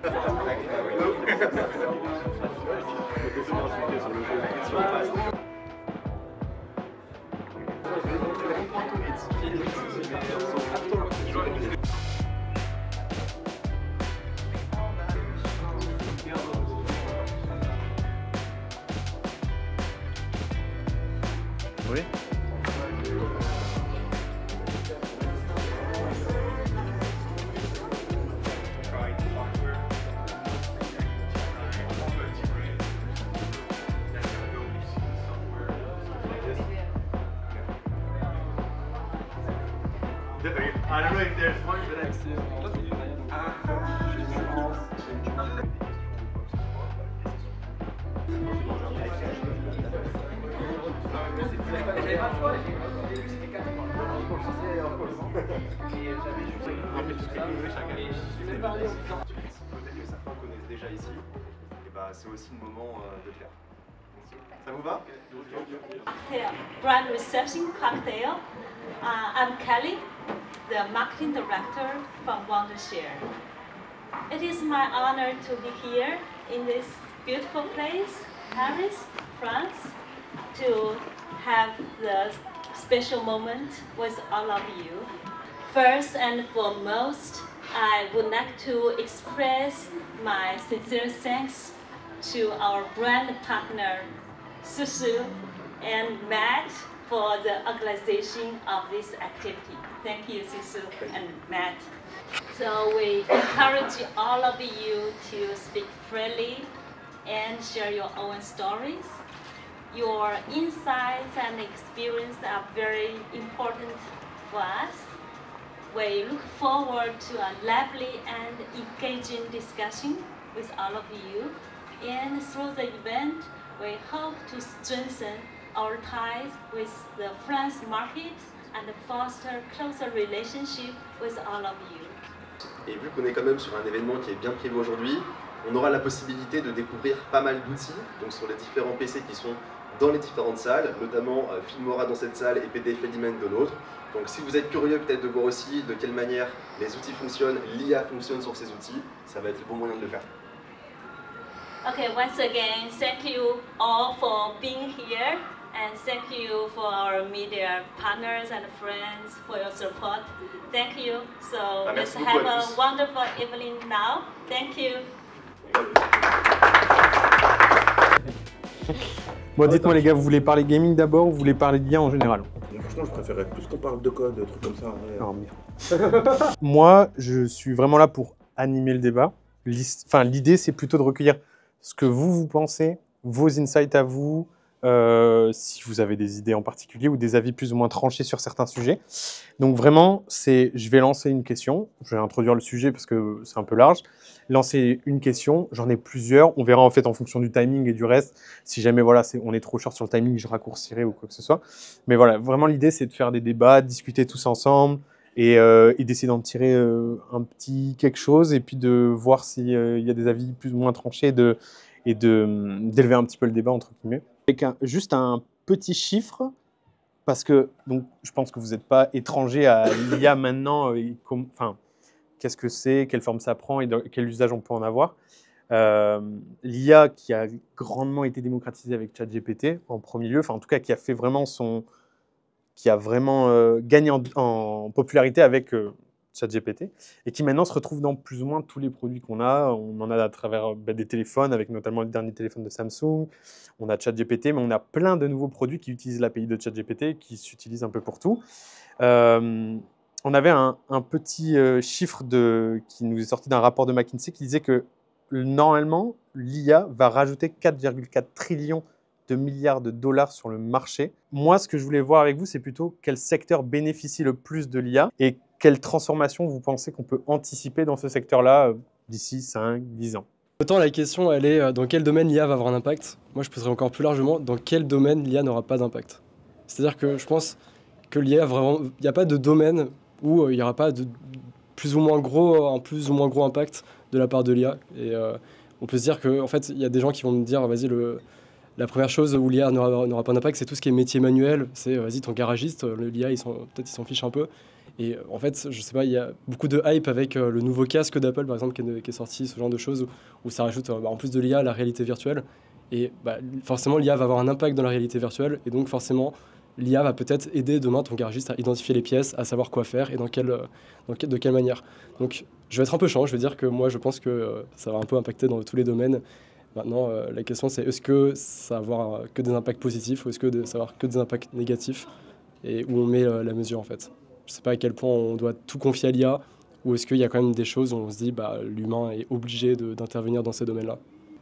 Oui. I don't know if there's one, but certains connaissent déjà ici, et bah, c'est aussi le moment de le faire. Ça vous va? Brand reception cocktail. I'm Kelly, the marketing director from Wondershare. It is my honor to be here in this beautiful place, Paris, France, to have the special moment with all of you. First and foremost, I would like to express my sincere thanks to our brand partner, Susu and Matt, for the organization of this activity. Thank you, Susu and Matt. So we encourage all of you to speak freely and share your own stories. Your insights and experience are very important for us. We look forward to a lively and engaging discussion with all of you. And through the event, we hope to strengthen our ties with the France market and foster closer relationship with all of you. Et vu qu'on est quand même sur un événement qui est bien prévu aujourd'hui, on aura la possibilité de découvrir pas mal d'outils, donc sur les différents PC qui sont dans les différentes salles, notamment Filmora dans cette salle et PDF Element de l'autre. Donc si vous êtes curieux peut-être de voir aussi de quelle manière les outils fonctionnent, l'IA fonctionne sur ces outils, ça va être le bon moyen de le faire. Okay, once again, thank you all for being here, and thank you for our media partners and friends for your support. Thank you. So let's have a wonderful evening now. Thank you. Bon, dites-moi les gars, vous voulez parler gaming d'abord ou vous voulez parler d'IA en général? Franchement, je préférais plus qu'on parle de code, de trucs comme ça. Ouais. Non, moi, je suis vraiment là pour animer le débat. Enfin, l'idée, c'est plutôt de recueillir ce que vous pensez, vos insights à vous, si vous avez des idées en particulier ou des avis plus ou moins tranchés sur certains sujets. Donc vraiment, je vais lancer une question. Je vais introduire le sujet parce que c'est un peu large. Lancer une question, j'en ai plusieurs. On verra en fait en fonction du timing et du reste. Si jamais voilà, on est trop short sur le timing, je raccourcirai ou quoi que ce soit. Mais voilà, vraiment l'idée, c'est de faire des débats, de discuter tous ensemble et d'essayer d'en tirer un petit quelque chose et puis de voir s'il y a des avis plus ou moins tranchés et d'élever un petit peu le débat entre guillemets. Avec juste un petit chiffre, parce que donc, je pense que vous n'êtes pas étranger à l'IA maintenant, qu'est-ce que c'est, quelle forme ça prend et quel usage on peut en avoir. L'IA qui a grandement été démocratisée avec ChatGPT en premier lieu, enfin en tout cas qui a fait vraiment gagné en popularité avec ChatGPT et qui maintenant se retrouve dans plus ou moins tous les produits qu'on a. On en a à travers des téléphones, avec notamment le dernier téléphone de Samsung. On a ChatGPT, mais on a plein de nouveaux produits qui utilisent l'API de ChatGPT, qui s'utilisent un peu pour tout. On avait un petit chiffre qui nous est sorti d'un rapport de McKinsey qui disait que normalement, l'IA va rajouter 4,4 trillions de milliards de dollars sur le marché. Moi, ce que je voulais voir avec vous, c'est plutôt quel secteur bénéficie le plus de l'IA et quelle transformation vous pensez qu'on peut anticiper dans ce secteur-là d'ici 5, 10 ans. Autant la question, elle est dans quel domaine l'IA va avoir un impact. Moi, je poserais encore plus largement dans quel domaine l'IA n'aura pas d'impact. C'est-à-dire que je pense que l'IA, vraiment, il n'y a pas de domaine où il n'y aura pas de plus ou moins gros impact de la part de l'IA. Et on peut se dire qu'en fait, il y a des gens qui vont me dire, vas-y, la première chose où l'IA n'aura pas d'impact, c'est tout ce qui est métier manuel. C'est, vas-y, ton garagiste, l'IA, peut-être il s'en fiche un peu. Et en fait, je sais pas, il y a beaucoup de hype avec le nouveau casque d'Apple, par exemple, qui est sorti, ce genre de choses, où ça rajoute, en plus de l'IA, la réalité virtuelle. Et forcément, l'IA va avoir un impact dans la réalité virtuelle, et donc forcément, l'IA va peut-être aider demain ton garagiste à identifier les pièces, à savoir quoi faire et de quelle manière. Donc, je vais être un peu chiant, je vais dire que moi, je pense que ça va un peu impacter dans tous les domaines. Maintenant, la question, c'est est-ce que ça va avoir que des impacts positifs ou est-ce que ça va avoir que des impacts négatifs et où on met la mesure, en fait. Je ne sais pas à quel point on doit tout confier à l'IA ou est-ce qu'il y a quand même des choses où on se dit l'humain est obligé d'intervenir dans ces domaines-là.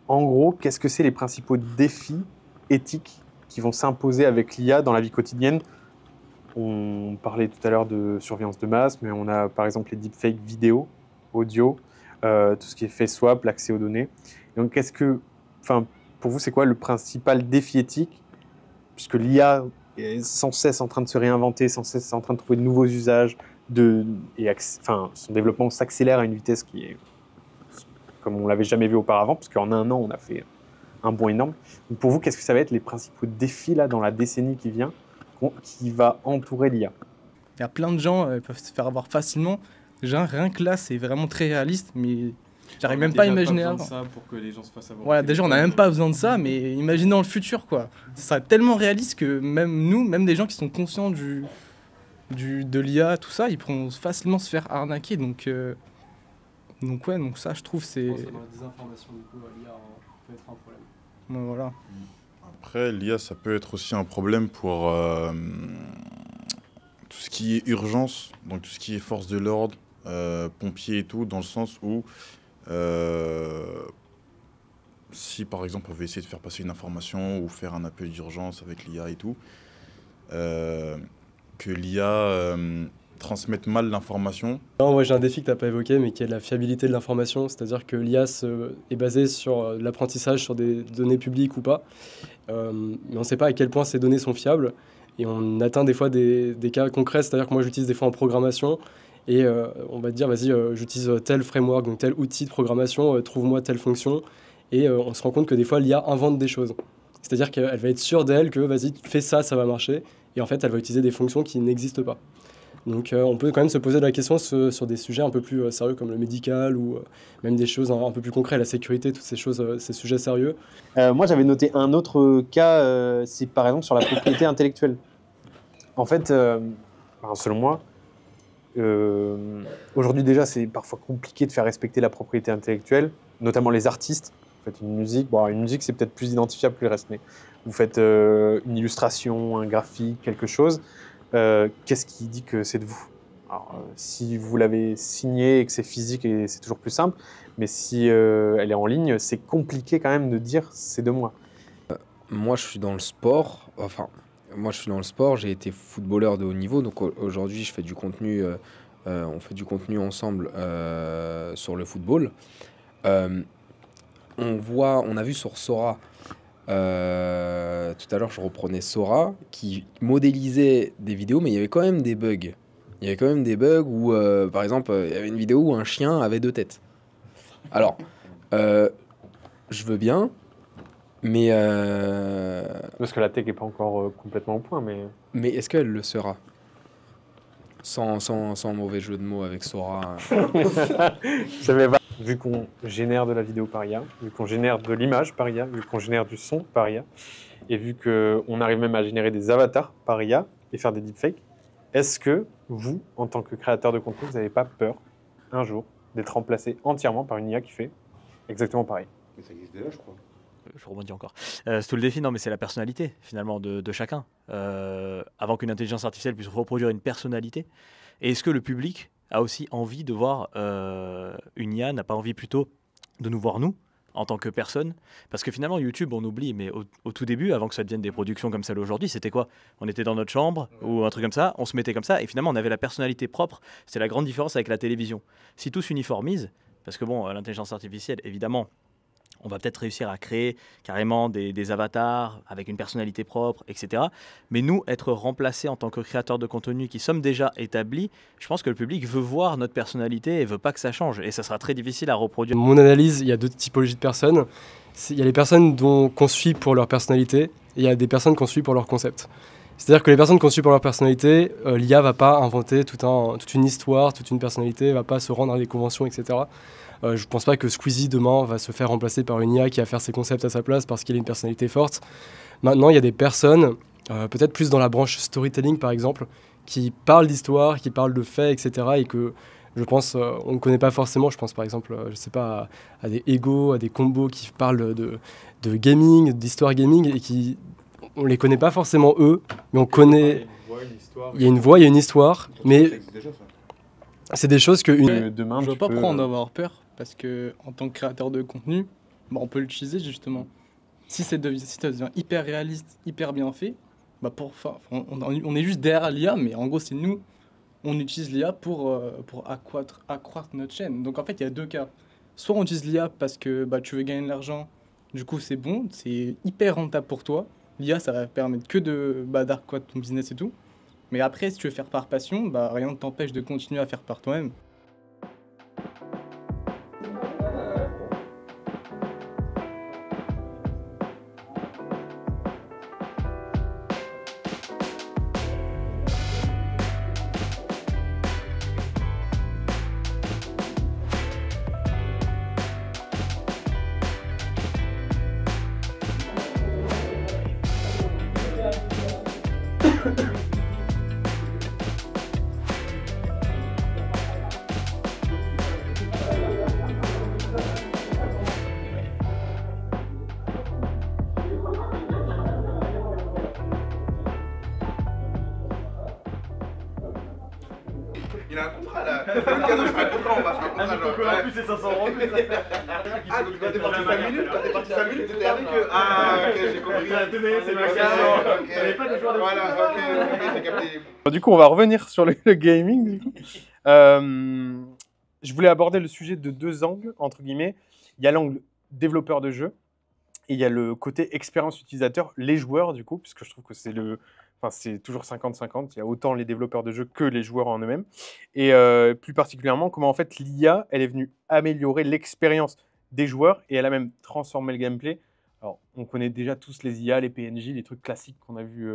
En gros, qu'est-ce que c'est les principaux défis éthiques qui vont s'imposer avec l'IA dans la vie quotidienne? On parlait tout à l'heure de surveillance de masse, mais on a par exemple les deepfakes vidéo, audio, tout ce qui est face swap, l'accès aux données. Et donc, pour vous, c'est quoi le principal défi éthique? Puisque l'IA est sans cesse en train de se réinventer, sans cesse en train de trouver de nouveaux usages, son développement s'accélère à une vitesse qui est comme on ne l'avait jamais vu auparavant, parce qu'en un an, on a fait un bond énorme. Donc pour vous, qu'est-ce que ça va être les principaux défis là, dans la décennie qui vient, qui va entourer l'IA? Il y a plein de gens qui peuvent se faire avoir facilement. Déjà, rien que là, c'est vraiment très réaliste, mais j'arrive même pas à imaginer avant. Ça pour que les gens se fassent avoir. Voilà, déjà, on n'a même pas besoin de ça, mais imaginez dans le futur, quoi. Ça sera tellement réaliste que même nous, même des gens qui sont conscients de l'IA, tout ça, ils pourront facilement se faire arnaquer. Donc ça, je trouve, c'est... Je pense que dans la désinformation, du coup, l'IA peut être un problème. Ouais, voilà. Après, l'IA, ça peut être aussi un problème pour tout ce qui est urgence, donc tout ce qui est force de l'ordre, pompiers et tout, dans le sens où si, par exemple, on veut essayer de faire passer une information ou faire un appel d'urgence avec l'IA et tout, que l'IA... transmettre mal l'information. Non, moi j'ai un défi que tu n'as pas évoqué, mais qui est la fiabilité de l'information, c'est-à-dire que l'IA est basée sur l'apprentissage sur des données publiques ou pas, mais on ne sait pas à quel point ces données sont fiables, et on atteint des fois des cas concrets, c'est-à-dire que moi j'utilise des fois en programmation, et on va te dire, vas-y, j'utilise tel framework, donc tel outil de programmation, trouve-moi telle fonction, et on se rend compte que des fois l'IA invente des choses. C'est-à-dire qu'elle va être sûre d'elle que, vas-y, fais ça, ça va marcher, et en fait elle va utiliser des fonctions qui n'existent pas. Donc on peut quand même se poser la question sur des sujets un peu plus sérieux comme le médical ou même des choses un peu plus concrètes, la sécurité, toutes ces choses, ces sujets sérieux. Moi j'avais noté un autre cas, c'est par exemple sur la propriété intellectuelle. En fait, selon moi, aujourd'hui déjà c'est parfois compliqué de faire respecter la propriété intellectuelle, notamment les artistes. Vous faites une musique c'est peut-être plus identifiable que le reste, mais vous faites une illustration, un graphique, quelque chose. Qu'est-ce qui dit que c'est de vous? Alors, si vous l'avez signé et que c'est physique, et c'est toujours plus simple, mais si elle est en ligne, c'est compliqué quand même de dire c'est de moi. Moi, je suis dans le sport. J'ai été footballeur de haut niveau, donc aujourd'hui, je fais du contenu. On fait du contenu ensemble sur le football. On a vu sur Sora. Tout à l'heure, je reprenais Sora qui modélisait des vidéos, mais il y avait quand même des bugs. Il y avait quand même des bugs où, par exemple, il y avait une vidéo où un chien avait 2 têtes. Alors, je veux bien, mais... Parce que la tech n'est pas encore complètement au point, mais... Mais est-ce qu'elle le sera? Sans mauvais jeu de mots avec Sora. Vu qu'on génère de la vidéo par IA, vu qu'on génère de l'image par IA, vu qu'on génère du son par IA, et vu qu'on arrive même à générer des avatars par IA et faire des deepfakes, est-ce que vous, en tant que créateur de contenu, vous n'avez pas peur, un jour, d'être remplacé entièrement par une IA qui fait exactement pareil? Mais ça existe déjà, je crois. Je rebondis encore. C'est tout le défi, non, mais c'est la personnalité, finalement, de chacun. Avant qu'une intelligence artificielle puisse reproduire une personnalité. Et est-ce que le public a aussi envie de voir une IA, n'a pas envie plutôt de nous voir nous, en tant que personne? Parce que finalement, YouTube, on oublie, mais au tout début, avant que ça devienne des productions comme celle aujourd'hui, c'était quoi? On était dans notre chambre, ou un truc comme ça, on se mettait comme ça, et finalement, on avait la personnalité propre. C'est la grande différence avec la télévision. Si tout s'uniformise, parce que bon, l'intelligence artificielle, évidemment, on va peut-être réussir à créer carrément des avatars avec une personnalité propre, etc. Mais nous, être remplacés en tant que créateurs de contenu qui sommes déjà établis, je pense que le public veut voir notre personnalité et veut pas que ça change. Et ça sera très difficile à reproduire. Mon analyse, il y a 2 typologies de personnes. Il y a les personnes qu'on suit pour leur personnalité et il y a des personnes qu'on suit pour leur concept. C'est-à-dire que les personnes conçues pour leur personnalité, l'IA va pas inventer toute une histoire, toute une personnalité, va pas se rendre à des conventions, etc. Je pense pas que Squeezie demain va se faire remplacer par une IA qui va faire ses concepts à sa place parce qu'il a une personnalité forte. Maintenant, il y a des personnes, peut-être plus dans la branche storytelling par exemple, qui parlent d'histoire, qui parlent de faits, etc. et que je pense on ne connaît pas forcément. Je pense par exemple, je sais pas, à des Ego, à des combos qui parlent de gaming, d'histoire gaming et qui on les connaît pas forcément eux, mais on connaît. Il y a une voix, il y a une histoire, mais c'est des choses que demain. Je vois pas pourquoi on doit avoir peur parce que en tant que créateur de contenu, bah, on peut l'utiliser justement. Si ça devient hyper réaliste, hyper bien fait, bah on est juste derrière l'IA, mais en gros c'est nous, on utilise l'IA pour accroître notre chaîne. Donc en fait il y a deux cas. Soit on utilise l'IA parce que bah, tu veux gagner de l'argent, du coup c'est bon, c'est hyper rentable pour toi. L'IA ça va permettre que d'accroître ton business et tout. Mais après si tu veux faire par passion, bah, rien ne t'empêche de continuer à faire par toi-même. Il a un contrat là. Le cadeau, je fais un contrat en bas. Je fais un contrat genre. En plus, c'est 500 euros. Ah, donc quand t'es parti 5 minutes, t'étais avec eux. Ah, ok, j'ai compris. C'est ma Ok. pas des joueurs de Voilà, ok, j'ai capté. Du coup, on va revenir sur le gaming. Du coup. Je voulais aborder le sujet de deux angles, entre guillemets. Il y a l'angle développeur de jeu et il y a le côté expérience utilisateur, les joueurs, du coup, puisque je trouve que c'est toujours 50-50. Il y a autant les développeurs de jeux que les joueurs en eux-mêmes. Et plus particulièrement, comment en fait l'IA, elle est venue améliorer l'expérience des joueurs et elle a même transformé le gameplay. Alors, on connaît déjà tous les IA, les PNJ, les trucs classiques qu'on a vus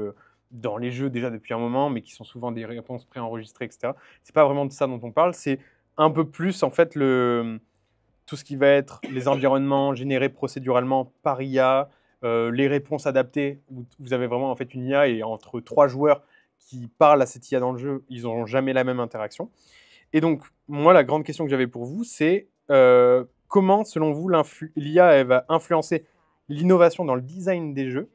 dans les jeux déjà depuis un moment, mais qui sont souvent des réponses préenregistrées, etc. C'est pas vraiment de ça dont on parle, c'est un peu plus en fait tout ce qui va être les environnements générés procéduralement par IA, les réponses adaptées, où vous avez vraiment en fait une IA et entre trois joueurs qui parlent à cette IA dans le jeu, ils n'auront jamais la même interaction. Et donc, moi, la grande question que j'avais pour vous, c'est comment, selon vous, l'IA elle va influencer l'innovation dans le design des jeux?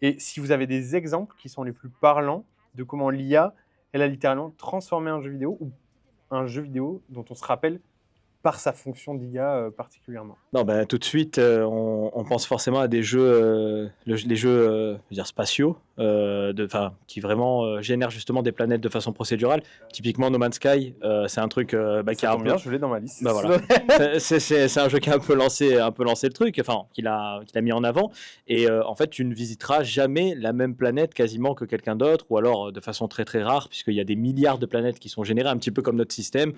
Et si vous avez des exemples qui sont les plus parlants de comment l'IA, elle a littéralement transformé un jeu vidéo ou un jeu vidéo dont on se rappelle par sa fonction d'IA particulièrement. Non, ben, tout de suite, on pense forcément à des jeux, les jeux je veux dire spatiaux, qui vraiment génèrent justement des planètes de façon procédurale. Typiquement, No Man's Sky, c'est un truc qui a un peu... bien, je l'ai dans ma liste. Bah voilà. c'est un jeu qui a un peu lancé le truc, enfin, qu'il a mis en avant. Et en fait, tu ne visiteras jamais la même planète quasiment que quelqu'un d'autre, ou alors de façon très très rare, puisqu'il y a des milliards de planètes qui sont générées, un petit peu comme notre système.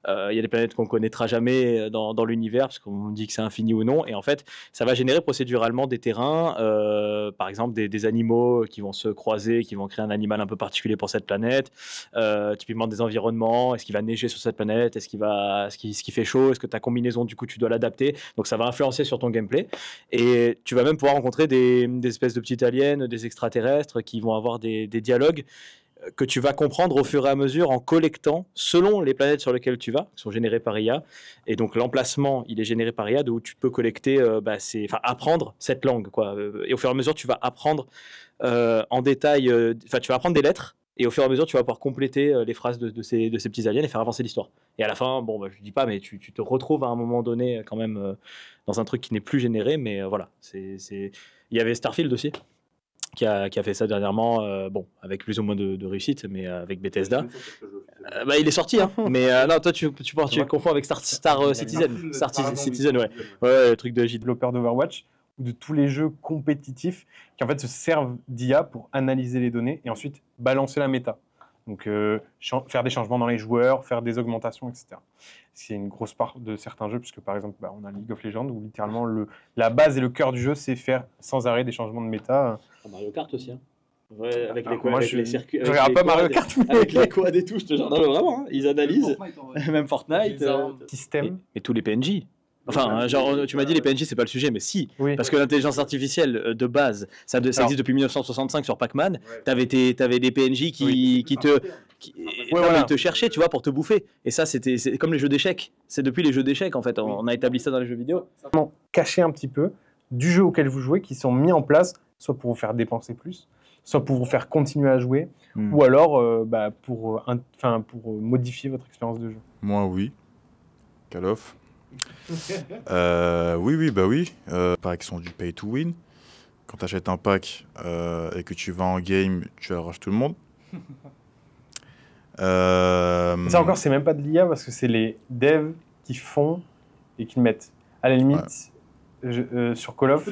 Il y a des planètes qu'on connaîtra jamais dans l'univers, parce qu'on dit que c'est infini ou non. Et en fait, ça va générer procéduralement des terrains, par exemple des animaux qui vont se croiser, qui vont créer un animal un peu particulier pour cette planète. Typiquement des environnements. Est-ce qu'il va neiger sur cette planète? Est-ce qu'il fait chaud? Est-ce que ta combinaison, du coup, tu dois l'adapter? Donc ça va influencer sur ton gameplay. Et tu vas même pouvoir rencontrer des espèces de petites aliens, des extraterrestres qui vont avoir des dialogues que tu vas comprendre au fur et à mesure en collectant selon les planètes sur lesquelles tu vas, qui sont générées par IA. Et donc l'emplacement, il est généré par IA, d'où tu peux collecter, apprendre cette langue, quoi. Et au fur et à mesure, tu vas apprendre en détail, tu vas apprendre des lettres. Et au fur et à mesure, tu vas pouvoir compléter les phrases de ces petits aliens et faire avancer l'histoire. Et à la fin, je dis pas, mais tu te retrouves à un moment donné quand même dans un truc qui n'est plus généré. Mais voilà, il y avait Starfield aussi, qui a fait ça dernièrement, avec plus ou moins de réussite, mais avec Bethesda. Il est sorti, hein. Mais non, toi, tu confonds avec Star Citizen. Star Citizen, ouais. Ouais, le truc de J. Développeur d'Overwatch ou de tous les jeux compétitifs qui en fait se servent d'IA pour analyser les données et ensuite balancer la méta. Donc faire des changements dans les joueurs, faire des augmentations, etc. C'est une grosse part de certains jeux, puisque par exemple, on a League of Legends où littéralement la base et le cœur du jeu, c'est faire sans arrêt des changements de méta. Mario Kart aussi, hein. Ouais, avec les, Alors, moi, avec je- les circuits. je regarde pas Mario Kart, mais Avec ok. les quads et tout, je te jure. Non, mais vraiment, hein, ils analysent. Même Fortnite. Les armes. Système. Et tous les PNJ. Enfin, genre, tu m'as dit les PNJ, c'est pas le sujet, mais si. Oui. Parce que l'intelligence artificielle de base, ça Alors- existe depuis 1965 sur Pac-Man. T'avais des PNJ qui te. Non, voilà. mais ils te cherchaient, tu vois, pour te bouffer. Et ça, c'est comme les jeux d'échecs. C'est depuis les jeux d'échecs, en fait. On a établi ça dans les jeux vidéo. Vraiment cacher un petit peu du jeu auquel vous jouez, qui sont mis en place, soit pour vous faire dépenser plus, soit pour vous faire continuer à jouer, ou alors pour modifier votre expérience de jeu. Moi, oui. Call of. Oui, bah oui. Packs sont du pay to win. Quand tu achètes un pack et que tu vas en game, tu arraches tout le monde. Ça encore, c'est même pas de l'IA parce que c'est les devs qui font et qui le mettent. À la limite, sur Call of,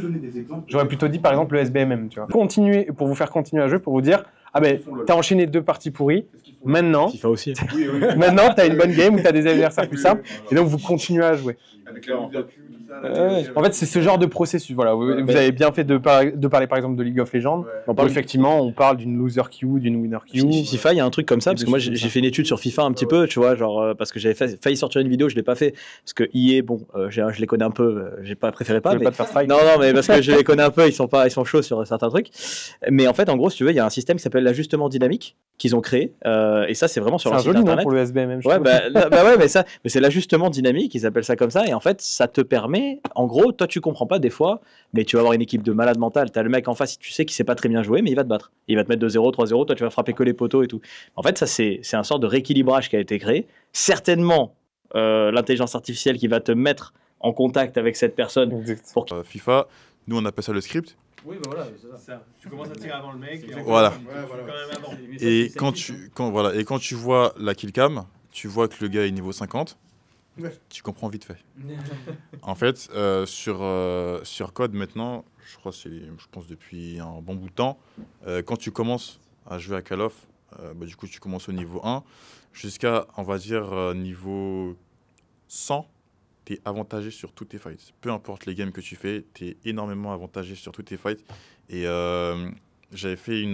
j'aurais plutôt dit par exemple le SBMM, tu vois. Continuer, pour vous faire continuer à jouer, pour vous dire, ah ben, t'as enchaîné 2 parties pourries, maintenant, FIFA aussi. maintenant t'as une bonne game où t'as des adversaires plus simples, et donc vous continuez à jouer. Avec la user queue, tout ça. En fait, c'est ce genre de processus. Voilà. Vous avez bien fait de parler par exemple de League of Legends. Où effectivement, on parle d'une loser queue, d'une winner queue. FIFA, il y a un truc comme ça, parce que moi des choses j'ai fait une étude sur FIFA un petit peu, tu vois, genre parce que j'avais failli sortir une vidéo, je l'ai pas fait, parce que EA, bon, je les connais un peu, j'ai pas préféré pas, Tu veux mais pas te faire strike. non, mais parce que je les connais un peu, ils sont chauds sur certains trucs. Mais en fait, en gros, si tu veux, il y a un système qui s'appelle l'ajustement dynamique qu'ils ont créé, et ça, c'est vraiment sur C'est leur un site joli nom internet. pour le SBMM. je Ouais, trouve. ouais, mais c'est l'ajustement dynamique, ils appellent ça comme ça, et en fait, ça te permet, en gros, toi tu comprends pas des fois, mais tu vas avoir une équipe de malades mentales, t'as le mec en face, tu sais qu'il sait pas très bien jouer, mais il va te battre. Il va te mettre 2-0, 3-0, toi tu vas frapper que les poteaux et tout. En fait, ça c'est un sort de rééquilibrage qui a été créé. Certainement, l'intelligence artificielle qui va te mettre en contact avec cette personne. Exact. Pour FIFA, nous on appelle ça le script. Oui, bah voilà, c'est ça. Tu commences à tirer avant le mec. Voilà. Quand même avant. Et quand tu vois la killcam, tu vois que le gars est niveau 50, tu comprends vite fait. En fait, sur Code maintenant, je pense depuis un bon bout de temps, quand tu commences à jouer à Call of, du coup tu commences au niveau 1 jusqu'à, on va dire, niveau 100, tu es avantagé sur tous tes fights. Peu importe les games que tu fais, tu es énormément avantagé sur tous tes fights. Et j'avais fait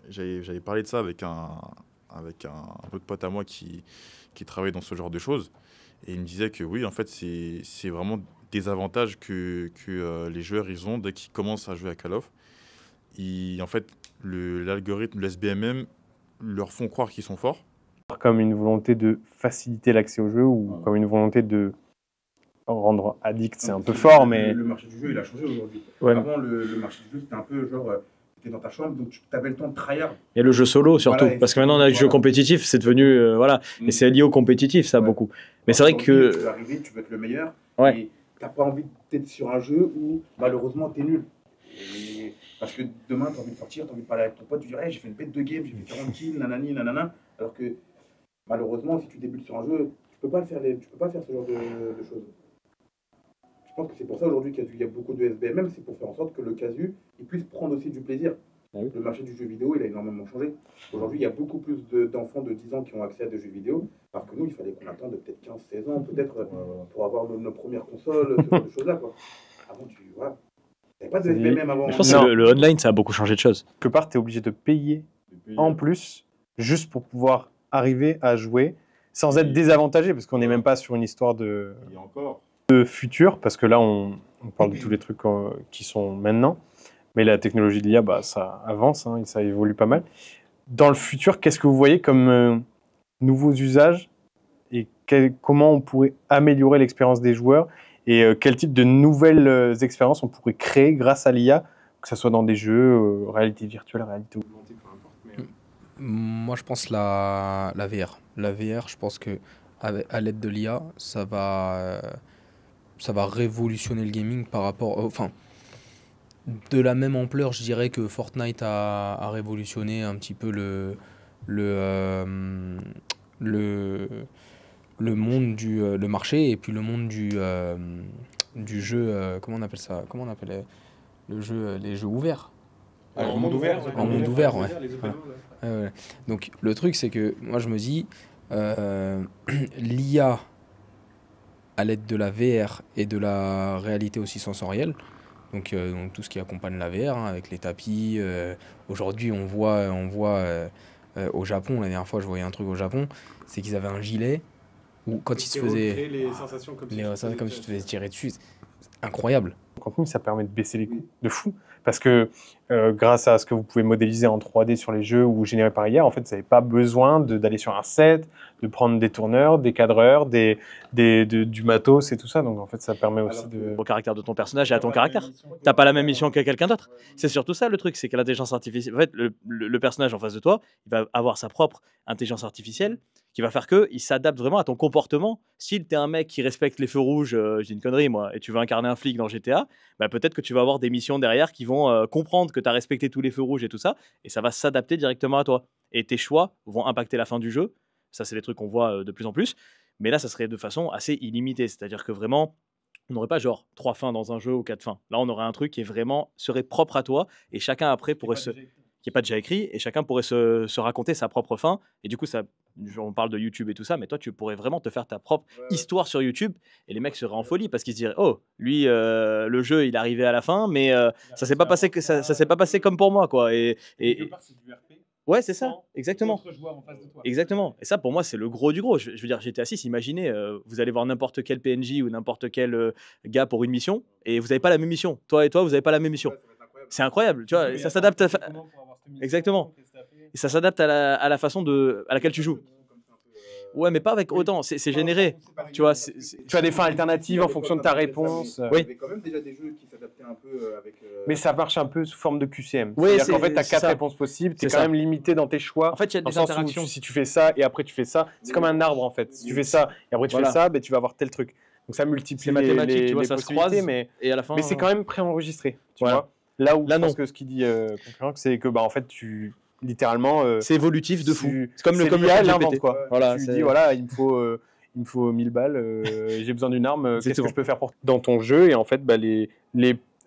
j'avais parlé de ça avec un autre pote à moi qui travaille dans ce genre de choses. Et il me disait que oui, en fait, c'est vraiment des avantages que les joueurs ils ont dès qu'ils commencent à jouer à Call of. En fait, l'algorithme, le SBMM, leur font croire qu'ils sont forts. Comme une volonté de faciliter l'accès au jeu ou comme une volonté de rendre addict, c'est un peu fort, mais... Le marché du jeu, il a changé aujourd'hui. Ouais. Avant, le marché du jeu, c'était un peu genre, t'es dans ta chambre, donc tu avais le temps de tryhard. Il y a le jeu solo surtout, Voilà, parce que maintenant on a le jeu compétitif, c'est devenu, voilà, et c'est lié au compétitif ça beaucoup. Mais c'est vrai que... Tu veux arriver, tu veux être le meilleur, Ouais. et t'as pas envie d'être sur un jeu où malheureusement t'es nul. Parce que demain, t'as envie de sortir, t'as envie de parler avec ton pote, tu dis hey, j'ai fait une bête de game, j'ai fait 40 kills, nanani, nanana. Alors que malheureusement, si tu débutes sur un jeu, tu peux pas faire ce genre de choses. Je pense que c'est pour ça aujourd'hui qu'il y a beaucoup de SBMM, c'est pour faire en sorte que le casu il puisse prendre aussi du plaisir. Le marché du jeu vidéo, il a énormément changé. Aujourd'hui, il y a beaucoup plus d'enfants de 10 ans qui ont accès à des jeux vidéo, alors que nous, il fallait qu'on attende peut-être 15-16 ans, peut-être, pour avoir nos premières consoles, ce genre de choses-là, quoi. Avant, voilà. Il n'y avait pas de SBMM avant. Je pense que le online, ça a beaucoup changé de choses. Quelque part, tu es obligé de payer en plus, juste pour pouvoir arriver à jouer, sans être désavantagé, parce qu'on n'est même pas sur une histoire de futur, parce que là, on parle de tous les trucs qui sont maintenant, mais la technologie de l'IA, ça avance, et ça évolue pas mal. Dans le futur, qu'est-ce que vous voyez comme nouveaux usages et comment on pourrait améliorer l'expérience des joueurs et quel type de nouvelles expériences on pourrait créer grâce à l'IA, que ce soit dans des jeux, réalité virtuelle, réalité augmentée, peu importe. Mais... Moi, je pense la VR. La VR, je pense que à l'aide de l'IA, ça va révolutionner le gaming par rapport... Enfin, de la même ampleur, je dirais que Fortnite a révolutionné un petit peu le monde le marché et puis le monde du jeu, comment on appelle ça? Comment on appelle les jeux ouverts? En monde ouvert. En monde ouvert, ouais. Ouais. Donc le truc, c'est que moi je me dis, l'IA à l'aide de la VR et de la réalité aussi sensorielle Donc tout ce qui accompagne la VR, hein, avec les tapis. Aujourd'hui, on voit au Japon, la dernière fois je voyais un truc au Japon, c'est qu'ils avaient un gilet où quand ils se faisaient... les sensations comme comme si tu te faisais tirer dessus. C'est incroyable. Le contenu, ça permet de baisser les coûts de fou. Parce que grâce à ce que vous pouvez modéliser en 3D sur les jeux ou générer par IA, en fait, vous n'avez pas besoin d'aller sur un set, de prendre des tourneurs, des cadreurs, du matos et tout ça. Donc en fait, ça permet aussi de... Au caractère de ton personnage et à ton caractère. T'as pas la même mission que quelqu'un d'autre. C'est surtout ça le truc, c'est que l'intelligence artificielle... En fait, le personnage en face de toi, il va avoir sa propre intelligence artificielle qui va faire qu'il s'adapte vraiment à ton comportement. Si tu es un mec qui respecte les feux rouges, je dis une connerie moi, et tu veux incarner un flic dans GTA, bah peut-être que tu vas avoir des missions derrière qui vont comprendre que tu as respecté tous les feux rouges et tout ça, et ça va s'adapter directement à toi. Et tes choix vont impacter la fin du jeu. Ça, c'est des trucs qu'on voit de plus en plus. Mais là, ça serait de façon assez illimitée. C'est-à-dire que vraiment, on n'aurait pas genre 3 fins dans un jeu ou 4 fins. Là, on aurait un truc qui serait propre à toi, et chacun après pourrait qui n'est pas déjà écrit, et chacun pourrait se raconter sa propre fin. Et du coup, on parle de YouTube et tout ça, mais toi, tu pourrais vraiment te faire ta propre histoire sur YouTube, et les mecs seraient en folie parce qu'ils se diraient, oh, lui, le jeu, il est arrivé à la fin, mais ça s'est pas passé ça s'est pas passé comme pour moi, quoi. Et ouais, c'est ça, exactement. Exactement. Et ça, pour moi, c'est le gros du gros. Je veux dire, GTA 6, imaginez, vous allez voir n'importe quel PNJ ou n'importe quel gars pour une mission, et vous n'avez pas la même mission. Toi et toi, vous n'avez pas la même mission. C'est incroyable, tu vois. Et ça s'adapte. Exactement. Et ça s'adapte à la façon à laquelle tu joues. Ouais, mais pas avec autant. C'est généré. Tu vois, tu as des fins alternatives en fonction de ta réponse. Oui. Il y avait quand même déjà des jeux qui s'adaptaient un peu avec. Mais ça marche un peu sous forme de QCM. Oui, c'est-à-dire qu'en fait, tu as 4 réponses possibles. Tu es quand même limité dans tes choix. En fait, il y a des interactions. Si tu fais ça et après tu fais ça, c'est comme un arbre en fait. Si tu fais ça et après tu fais ça, ben, tu vas avoir tel truc. Donc ça multiplie mathématique, tu vois, les ça se croise, et à la fin. Mais c'est quand même préenregistré. Tu vois. Là, je pense que ce qu'il dit concurrent, c'est que bah en fait littéralement c'est évolutif de fou. C'est comme le l'invente quoi. Voilà, tu dis voilà, il me faut 1000 balles, j'ai besoin d'une arme, qu'est-ce que je peux faire dans ton jeu? Et en fait bah, les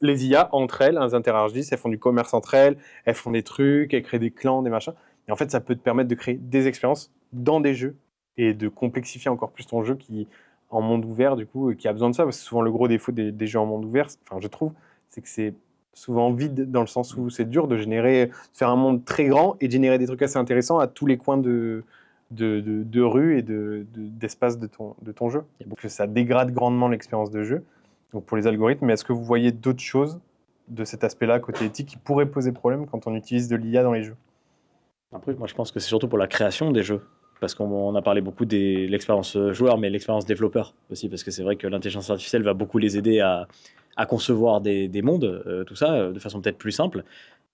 IA entre elles interagissent, elles font du commerce entre elles, elles font des trucs, elles créent des clans, des machins. Et en fait ça peut te permettre de créer des expériences dans des jeux et de complexifier encore plus ton jeu qui en monde ouvert du coup qui a besoin de ça, parce que souvent le gros défaut des jeux en monde ouvert, enfin je trouve, c'est que c'est souvent vide dans le sens où c'est dur de faire un monde très grand et de générer des trucs assez intéressants à tous les coins de rue et d'espace de ton jeu. Donc ça dégrade grandement l'expérience de jeu donc pour les algorithmes. Mais est-ce que vous voyez d'autres choses de cet aspect-là, côté éthique, qui pourraient poser problème quand on utilise de l'IA dans les jeux? Après, moi je pense que c'est surtout pour la création des jeux. Parce qu'on a parlé beaucoup de l'expérience joueur, mais l'expérience développeur aussi, parce que c'est vrai que l'intelligence artificielle va beaucoup les aider à concevoir des mondes, tout ça, de façon peut-être plus simple.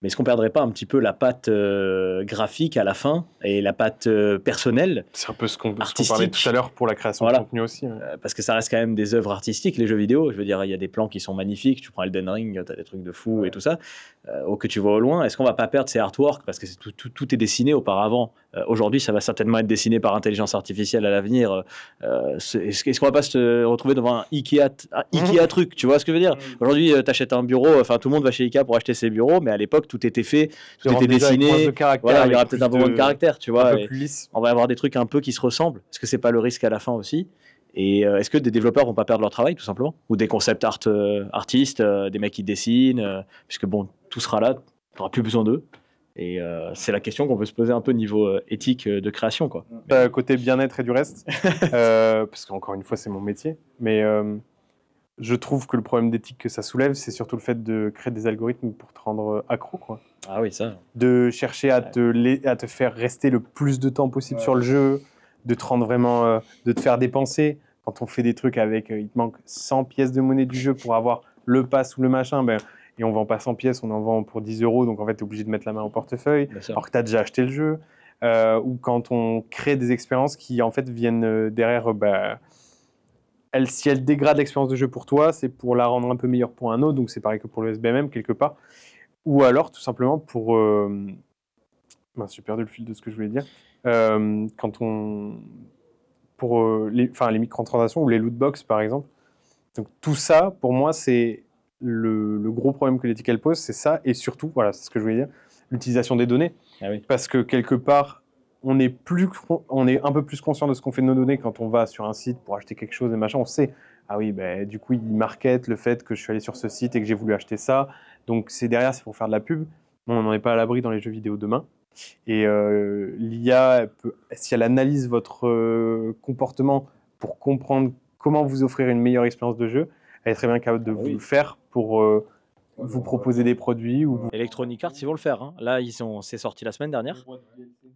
Mais est-ce qu'on perdrait pas un petit peu la patte graphique à la fin et la patte personnelle? C'est un peu ce qu'on parlait tout à l'heure pour la création de contenu aussi. Ouais. Parce que ça reste quand même des œuvres artistiques, les jeux vidéo. Je veux dire, il y a des plans qui sont magnifiques. Tu prends Elden Ring, tu as des trucs de fou et tout ça, que tu vois au loin. Est-ce qu'on va pas perdre ces artworks? Parce que tout est dessiné auparavant. Aujourd'hui, ça va certainement être dessiné par intelligence artificielle à l'avenir. Est-ce qu'on va pas se retrouver devant un Ikea truc? Tu vois ce que je veux dire? Aujourd'hui, tu achètes un bureau, enfin tout le monde va chez Ikea pour acheter ses bureaux, mais à l'époque, tout était fait, tout était dessiné. Voilà, il y aura peut-être un peu moins de caractère, tu vois. On va avoir des trucs un peu qui se ressemblent. Est-ce que c'est pas le risque à la fin aussi? Et est-ce que des développeurs vont pas perdre leur travail, tout simplement? Ou des concept artistes, des mecs qui dessinent, puisque bon, tout sera là, tu n'auras plus besoin d'eux. Et c'est la question qu'on peut se poser un peu niveau éthique de création, quoi. Côté bien-être et du reste, parce qu'encore une fois, c'est mon métier, mais je trouve que le problème d'éthique que ça soulève, c'est surtout le fait de créer des algorithmes pour te rendre accro, quoi. Ah oui, ça. De chercher à te faire rester le plus de temps possible sur le jeu, de te rendre vraiment, de te faire dépenser. Quand on fait des trucs avec, il te manque 100 pièces de monnaie du jeu pour avoir le pass ou le machin, et on vend pas 100 pièces, on en vend pour 10 €, donc en fait, tu es obligé de mettre la main au portefeuille, alors que tu as déjà acheté le jeu. Ou quand on crée des expériences qui, en fait, viennent derrière, si elles dégradent l'expérience de jeu pour toi, c'est pour la rendre un peu meilleure pour un autre, donc c'est pareil que pour le SBMM, quelque part. Ou alors, tout simplement, pour... j'ai perdu le fil de ce que je voulais dire. Pour les microtransactions ou les lootbox, par exemple. Donc, tout ça, pour moi, c'est... Le gros problème que l'éthique elle pose, c'est ça, et surtout, voilà, c'est ce que je voulais dire, l'utilisation des données. Ah oui. Parce que quelque part, on est un peu plus conscient de ce qu'on fait de nos données quand on va sur un site pour acheter quelque chose et machin. On sait ah oui, bah, du coup, ils marketent le fait que je suis allé sur ce site et que j'ai voulu acheter ça. Donc, derrière, c'est pour faire de la pub. Bon, on n'en est pas à l'abri dans les jeux vidéo demain. Et l'IA, si elle analyse votre comportement pour comprendre comment vous offrir une meilleure expérience de jeu, elle est très bien capable de vous le faire pour vous proposer des produits. Electronic Arts, ils vont le faire. Hein. Là, c'est sorti la semaine dernière.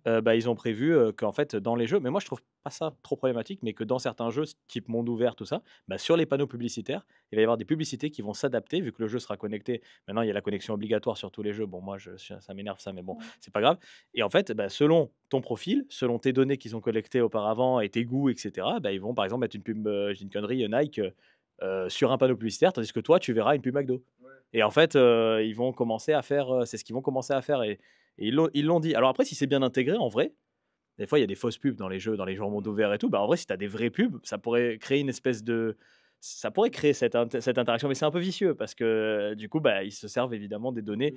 Ils ont prévu qu'en fait, dans les jeux, mais moi je trouve pas ça trop problématique, mais que dans certains jeux, type monde ouvert, tout ça, sur les panneaux publicitaires, il va y avoir des publicités qui vont s'adapter, vu que le jeu sera connecté. Maintenant, il y a la connexion obligatoire sur tous les jeux. Bon, moi, ça m'énerve ça, mais bon, c'est pas grave. Et en fait, selon ton profil, selon tes données qu'ils ont collectées auparavant et tes goûts, etc., ils vont par exemple mettre une pub, j'ai une connerie, Nike, sur un panneau publicitaire, tandis que toi, tu verras une pub McDo. Et en fait, ils vont commencer à faire, c'est ce qu'ils vont commencer à faire. Et ils l'ont dit. Alors après, si c'est bien intégré, en vrai, des fois, il y a des fausses pubs dans les jeux en monde ouvert et tout. En vrai, si tu as des vraies pubs, ça pourrait créer une espèce de... Ça pourrait créer cette interaction, mais c'est un peu vicieux parce que du coup, ils se servent évidemment des données.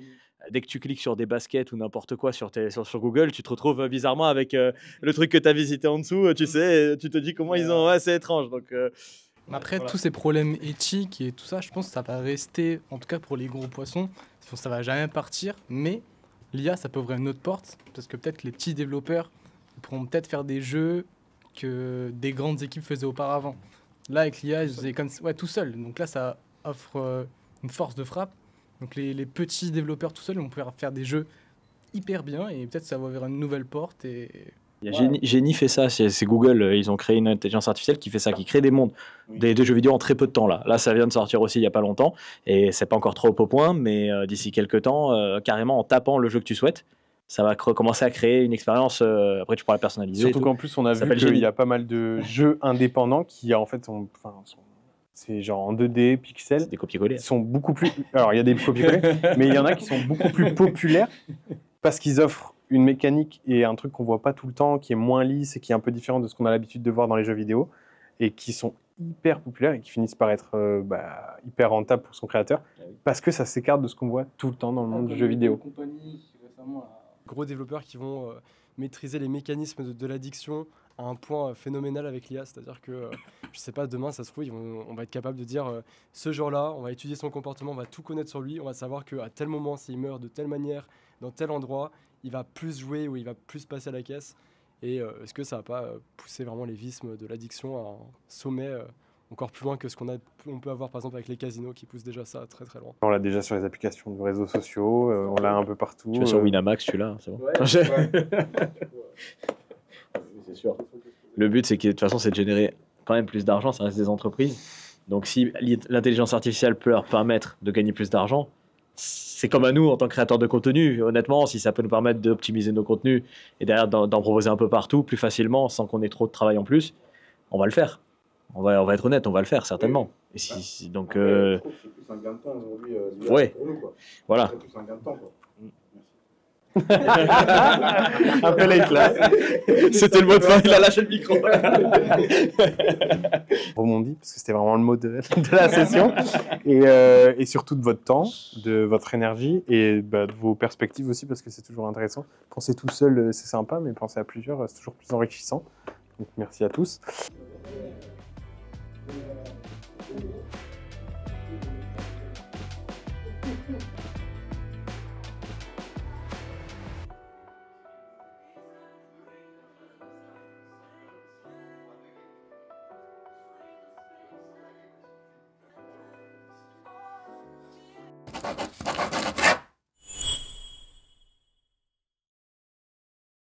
Dès que tu cliques sur des baskets ou n'importe quoi sur Google, tu te retrouves bizarrement avec le truc que tu as visité en dessous, tu sais, et tu te dis comment ils ont... Ouais, c'est étrange. Donc, après, tous ces problèmes éthiques et tout ça, je pense que ça va rester, en tout cas pour les gros poissons, ça va jamais partir, mais l'IA, ça peut ouvrir une autre porte, parce que peut-être les petits développeurs ils pourront peut-être faire des jeux que des grandes équipes faisaient auparavant. Là, avec l'IA, ils faisaient comme tout seul. Donc là, ça offre une force de frappe. Donc les petits développeurs tout seuls vont pouvoir faire des jeux hyper bien, et peut-être ça va ouvrir une nouvelle porte. Et il y a Genie fait ça, c'est Google, ils ont créé une intelligence artificielle qui fait ça, qui crée des mondes, des jeux vidéo en très peu de temps là. Là, ça vient de sortir aussi il n'y a pas longtemps, et c'est pas encore trop au point, mais d'ici quelques temps, carrément en tapant le jeu que tu souhaites, ça va commencer à créer une expérience, après tu pourras la personnaliser. Surtout qu'en plus, on a vu qu'il y a pas mal de jeux indépendants qui en fait c'est genre en 2D, pixels. C'est des copier-coller. Sont beaucoup plus... Alors, il y a des copier-coller, mais il y en a qui sont beaucoup plus populaires parce qu'ils offrent une mécanique et un truc qu'on voit pas tout le temps, qui est moins lisse et qui est un peu différent de ce qu'on a l'habitude de voir dans les jeux vidéo, et qui sont hyper populaires et qui finissent par être hyper rentables pour son créateur, parce que ça s'écarte de ce qu'on voit tout le temps dans le monde du jeu vidéo. Gros développeurs qui vont maîtriser les mécanismes de l'addiction à un point phénoménal avec l'IA, c'est-à-dire que, je sais pas, demain, ça se trouve, on va être capable de dire, ce jour-là, on va étudier son comportement, on va tout connaître sur lui, on va savoir qu'à tel moment, s'il meurt de telle manière, dans tel endroit, il va plus jouer ou il va plus passer à la caisse. Et est-ce que ça va pas pousser vraiment les vices de l'addiction à un sommet encore plus loin que ce on peut avoir par exemple avec les casinos qui poussent déjà ça très très loin. On l'a déjà sur les applications de réseaux sociaux, on l'a un peu partout. Tu vas sur Winamax, tu l'as, c'est bon. Ouais. C'est sûr. Le but, c'est que de toute façon, c'est de générer quand même plus d'argent, ça reste des entreprises. Donc si l'intelligence artificielle peut leur permettre de gagner plus d'argent, c'est comme à nous en tant que créateurs de contenu. Honnêtement, si ça peut nous permettre d'optimiser nos contenus et derrière d'en proposer un peu partout, plus facilement, sans qu'on ait trop de travail en plus, on va le faire. On va être honnête, on va le faire certainement. Et donc, je trouve que c'est plus un gain de temps aujourd'hui ouais. Pour nous, quoi. Voilà. C'est plus un gain de temps, quoi. Appel à classe. C'était le mot de fin, il a lâché le micro. Rebondis, parce que c'était vraiment le mot de la session. Et surtout de votre temps, de votre énergie et de vos perspectives aussi, parce que c'est toujours intéressant. Penser tout seul, c'est sympa, mais penser à plusieurs, c'est toujours plus enrichissant. Donc merci à tous.